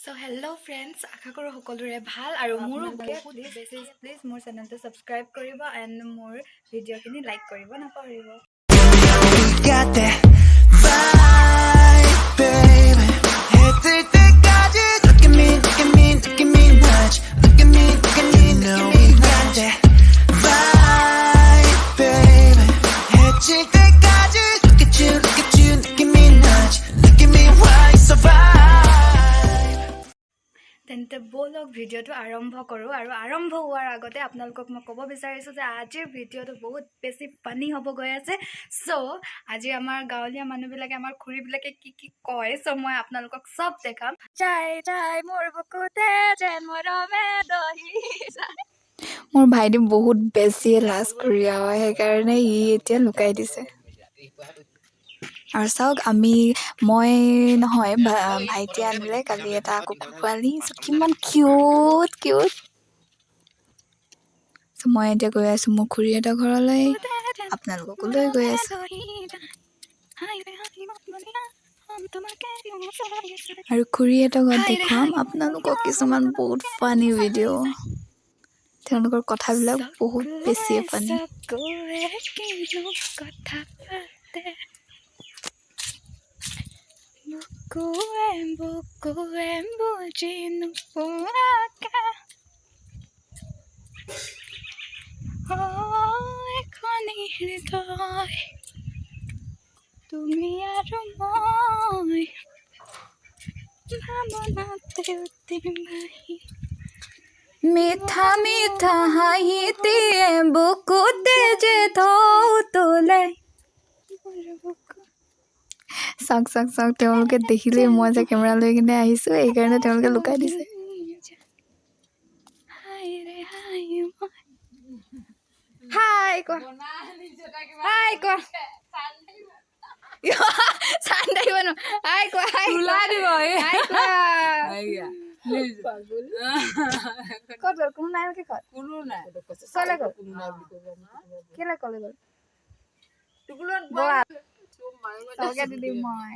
So hello friends, আশা কৰো সকলোৰে ভাল আৰু মোৰো বহুত বেছি প্লিজ মোৰ চেনেলটো সাবস্ক্ৰাইব কৰিব এণ্ড মোৰ ভিডিঅ'খিনি লাইক কৰিব নাপাহৰিব Got that vibe, baby. Head to the garden. Look at me, look at me, look at me, watch. Look at me, look at me, look at me, got that vibe, baby. Head to the garden. Look at you, look at you, look at me, watch. Look at me, why so vibe? তেন্তে বলক ভিডিঅ'টো আৰম্ভ কৰোঁ আৰু আৰম্ভ হোৱাৰ আগতে আপোনালোকক মই ক'ব বিচাৰিছোঁ যে আজিৰ ভিডিঅ'টো বহুত বেছি ফানি হ'ব গৈ আছে চ' আজি আমাৰ গাঁৱলীয়া মানুহবিলাকে আমাৰ খুৰীবিলাকে কি কয় চ' মই আপোনালোকক চব দেখাম যাই যাই মোৰ বুকুতে যেন মৰমে দহি যায় মোৰ ভাইটি বহুত বেছি লাজ কৰিয়া হয় সেইকাৰণে ই এতিয়া লুকাই দিছে আৰু চাওক মই নহয় ভাইটি আনিলে কালি এটা কুকুৰ পোৱালি কিমান কিউট মই এতিয়া গৈ আছোঁ মোৰ খুৰীহঁতৰ ঘৰলৈ আপোনালোককো লৈ গৈ আছোঁ আৰু খুৰীহঁতৰ ঘৰত দেখুৱাম আপোনালোকক কিছুমান বহুত ফানি ভিডিঅ' তেওঁলোকৰ কথাবিলাক বহুত বেছি ফানি বুকুৱে বুজি নোপোৱাকে এখনি হৃদয় তুমি আৰু মই ভাৱনাতে অতিমাহি মিঠা মিঠা হাঁহিটিয়ে বুকুতে যে ঢৌ তোলে চাওক তেওঁলোকে দেখিলেই মই যে কেমেৰা লৈ কিনে আহিছোঁ এইকাৰণে তেওঁলোকে লুকাই দিছে হাই কোৱা চান থাকিব ন হাই কোৱা ক'ত গ'ল কোনো নাই নেকি কোনো নাই চলে গ'ল কেলে কলে গ'ল দিদি মই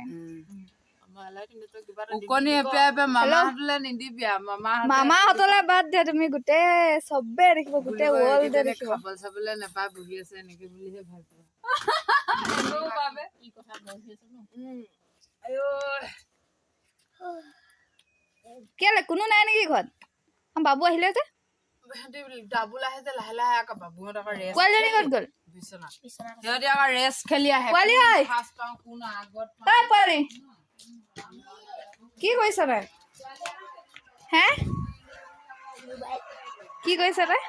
মামাহঁতলে বাদ দে তুমি গোটেই চবে দেখিব গোটেই ৱৰ্ল্ডে দেখিব চাবলে নাপায় বহি আছে এনেকে বুলিহে ভাল পায় কেলে কোনো নাই নেকি ঘৰত বাবু আহিলে যে ডাবুল আহে যে লাহে লাহে আকৌ বাবুহঁত আকৌ ৰেষ্ট পোৱালীজনী ক'ত গ'ল বিছনা সিহঁতি আকৌ ৰেষ্ট খেলি আহে পোৱালী ঐ ফাৰ্ষ্ট পাওঁ কোন আগত তই পোৱালী কি কৰিছ তই হে কি কৰিছ তই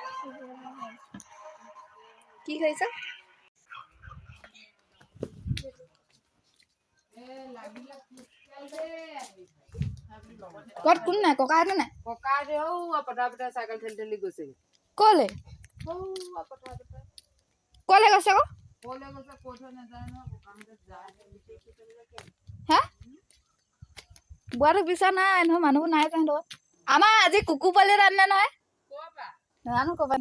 কি কৰিছ ক'ত কোন নাই ককাহঁতো নাই ককা দেও পটা চাইকেল ঠেলি গৈছে ক'লে ক'লে গৈছে আকৌ ক'লে গৈছে কৈ থৈ নাযায় নহয় ককাহঁতে যায় হে বুঢ়াটোক বিচাৰ নাই নহয় মানুহবোৰ নাই তাহাঁতৰ আমাৰ আজি কুকুৰ পোৱালি এটা আনিলে নহয় নাজানো ক'বা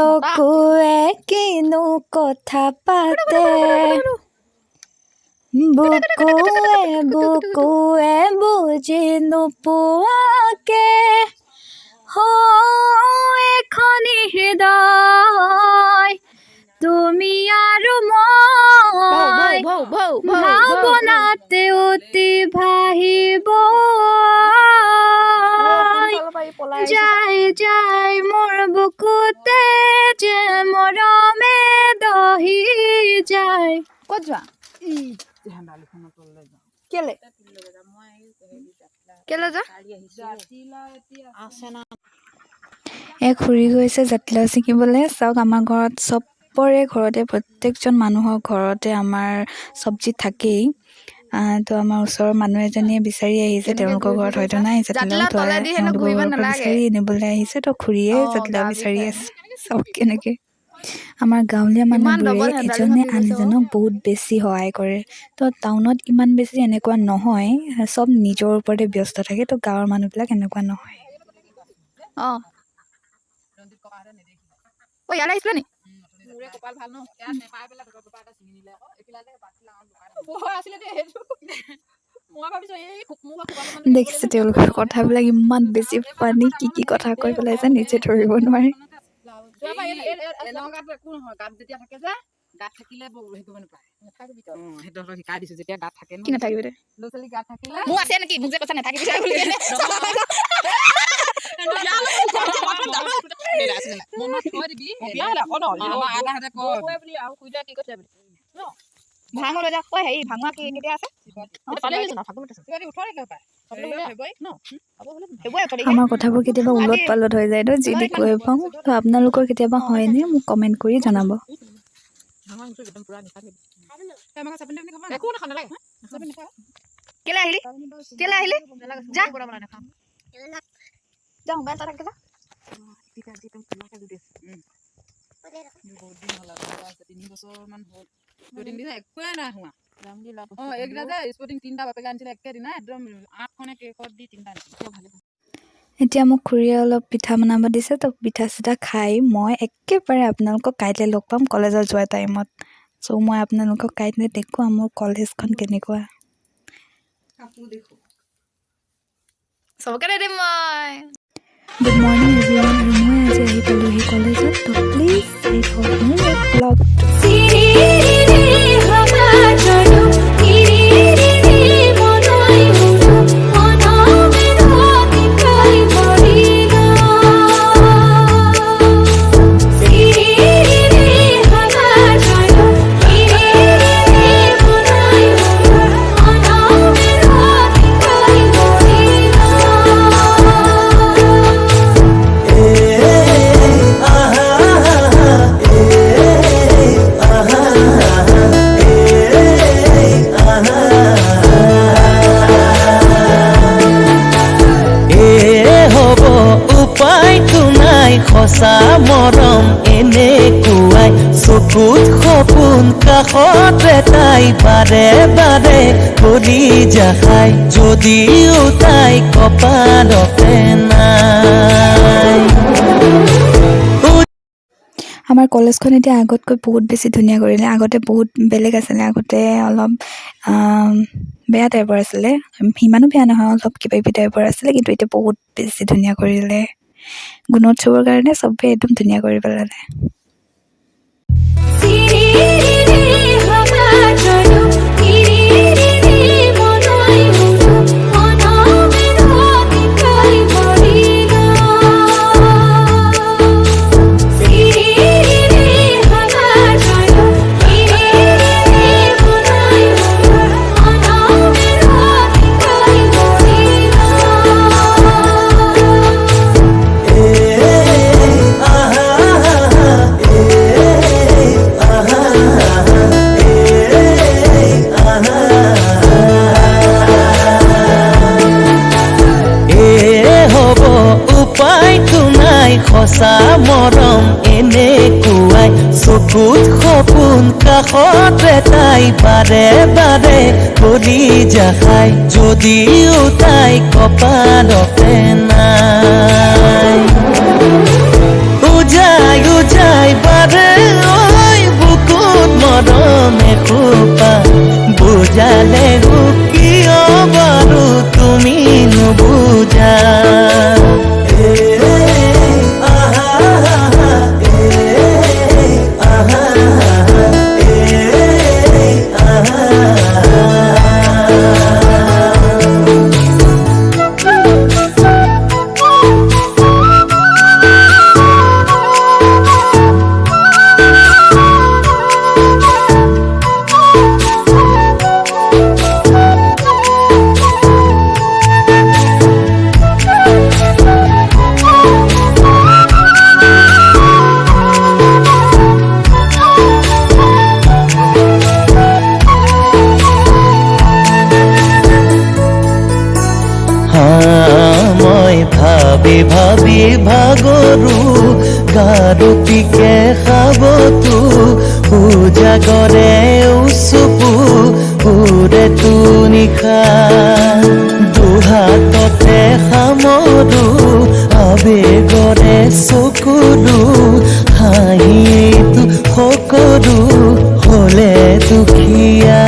চকুৱে কিনো কথা পাতে বুকুৱে বুজি নোপোৱাকে এখনি হৃদয় তুমি আৰু মই ভাৱনাতে অতি ভাহিব যাই মোৰ বুকুতে যে মৰমে দহি যায় ক'ত যোৱা কেলে যা এই খুৰী গৈছে জাতিলাও ছিঙিবলৈ চাওক আমাৰ ঘৰত চবৰে ঘৰতে প্ৰত্যেকজন মানুহৰ ঘৰতে আমাৰ চব্জি থাকেই তো আমাৰ ওচৰৰ মানুহ এজনীয়ে বিচাৰি আহিছে তেওঁলোকৰ ঘৰত হয়তো নাই জাতিলাও তেওঁলোকৰ ঘৰৰ পৰা বিচাৰি আনিবলৈ আহিছে তো খুৰীয়ে জাতিলাও বিচাৰি আছে চাওক কেনেকে আমাৰ গাঁৱলীয়া মানুহবোৰে এজনে আন এজনক বহুত বেছি সহায় কৰে তো টাউনত ইমান বেছি এনেকুৱা নহয় চব নিজৰ ওপৰতে ব্যস্ত থাকে তো গাঁৱৰ মানুহবিলাক এনেকুৱা নহয় ইয়ালৈ আহিছিলে নি কপাল ভাল ন ইয়াত নেপাই পেলাই পাপা এটা ছিঙি নিলে আকৌ একিলাতে পাতিলা বহৰ আছিলে দে হেতু দেখিছে তেওঁলোকৰ কথাবিলাক ইমান বেছি ফানি কি কথা কৈ পেলাইছে নিজে ধৰিব নোৱাৰে একো নহয় গাত যেতিয়া থাকে যে গাত থাকিলে হেৰি কৰিব নাপায় সেইটো শিকাই দিছো যেতিয়া গাত থাকে কি নাথাকিব দে ল'ৰা ছোৱালী গাত থাকিলে মোৰ আছে নেকি মোক যে কথা নাথাকিবি বুলি ভাঙো লৈ যা কয় হেৰি ভাঙা কেতিয়া আছে আমাৰ কথাবোৰ কেতিয়াবা উলট পালট হৈ যায় যি দি কৈ পাওঁ তো আপোনালোকৰ কেতিয়াবা হয়নে মোক কমেণ্ট কৰি জনাব কেলে আহিলি যা যা মোবাইল এটা যা একোৱে নাই হোৱা এইকেইটা যে স্পৰ্টিং 3টা বাপেকে আনিছিলে একেদিনা একদম 8খনে কেকত দি 3টা আনিছিলে ভালে এতিয়া মোক খুৰীয়ে অলপ পিঠা বনাব দিছে তো পিঠা চিঠা খাই মই একেবাৰে আপোনালোকক কাইলৈ লগ পাম কলেজত যোৱা টাইমত চ' মই আপোনালোকক কাইলৈ দেখুৱাম মোৰ কলেজখন কেনেকুৱা চবকে দিম মই গুড মৰ্ণিং এভৰিৱান আৰু মই আজি আহি পালোহি কলেজত তো প্লিজ চাই থাকক মোৰ ব্লগ সঁচা মৰম এনেকুৱাই চকুত সপোন কাষতে তাই বাৰে বাৰে কৰি যাখাই যদিও তাই কপালতে নাই আমাৰ কলেজখন এতিয়া আগতকৈ বহুত বেছি ধুনীয়া কৰিলে আগতে বহুত বেলেগ আছিলে আগতে অলপ বেয়া টাইপৰ আছিলে সিমানো বেয়া নহয় অলপ কিবা কিবি টাইপৰ আছিলে কিন্তু এতিয়া বহুত বেছি ধুনীয়া কৰিলে গুণোৎসৱৰ কাৰণে চবেই একদম ধুনীয়া কৰি পেলালে সঁচা মৰম এনেকুৱাই চকুত সপোন কাষতে তাই বাৰে বাৰে কৰি যাখাই যদিও তাই কপালতে নাই উজাই উজাই বাৰে ঐ বুকুত মৰম এখোপা বুজালে কিয় বাৰু তুমি নুবুজা ভাবি ভাগৰু গাৰুপিকে খাবতো উজাগৰে উচুপু উৰে তু নিশা দুহাততে সামৰো আবেগৰে চকুৰো হাঁহিটো সকলো হলে দুখীয়া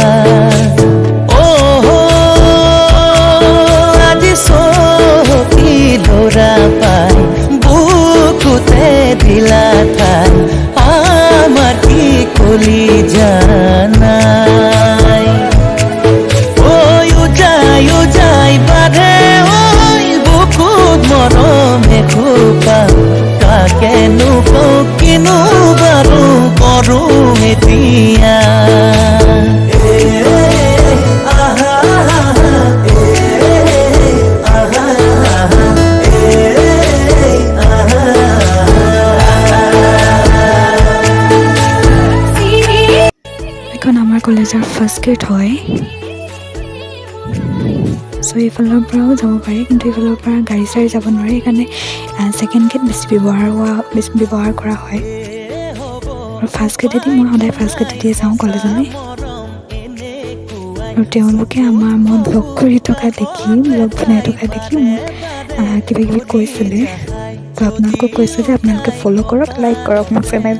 কলেজৰ ফাৰ্ষ্ট গেট হয়। চ' এইফালৰ পৰাও যাব পাৰি, কিন্তু এইফালৰ পৰা গাড়ী চাড়ী যাব নোৱাৰে, সেইকাৰণে ছেকেণ্ড গেট বেছি ব্যৱহাৰ কৰা হয়। আৰু ফাৰ্ষ্ট গেটেদি মই সদায় ফাৰ্ষ্ট গেটেদিয়ে যাওঁ কলেজলৈ। আৰু তেওঁলোকে মই ব্লগ কৰি থকা দেখি, ব্লগ বনাই থকা দেখি মোক কিবা কিবি কৈছিলে। তো আপোনালোকক কৈছোঁ যে আপোনালোকে ফ'ল' কৰক, লাইক কৰক মোক চেনেল।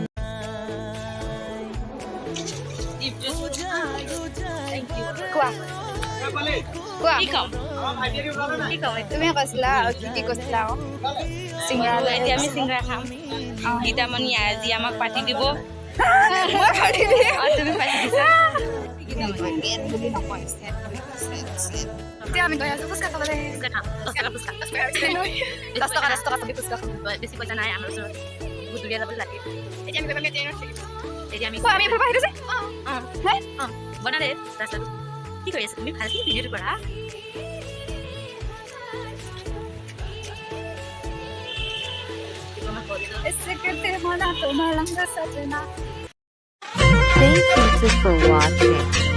তুমি কৈছিলা কি কৈছিলা চিংৰা এতিয়া আমি চিংৰা খাম। গীতামণি আজি আমাক পাতি দিব। তুমি পাতি দিছা। এতিয়া আমি গৈ আছো ফুচকা খাবলৈ। দহ টকা চবে ফুচকা খাম। বেছি পইচা নাই আমাৰ ওচৰত, গুজুৰীয়া যাবলৈ লাগে। এতিয়া আমি গ'লে এতিয়া আমি আমি এফালৰ পৰা আহিছো যে বনা দে ৰাস্তাটো। কি কৰি আছা তুমি? ভালকৈ ভিডিঅ'টো কৰা। তোমাৰ ৰংগ সজনা। Thank you for watching.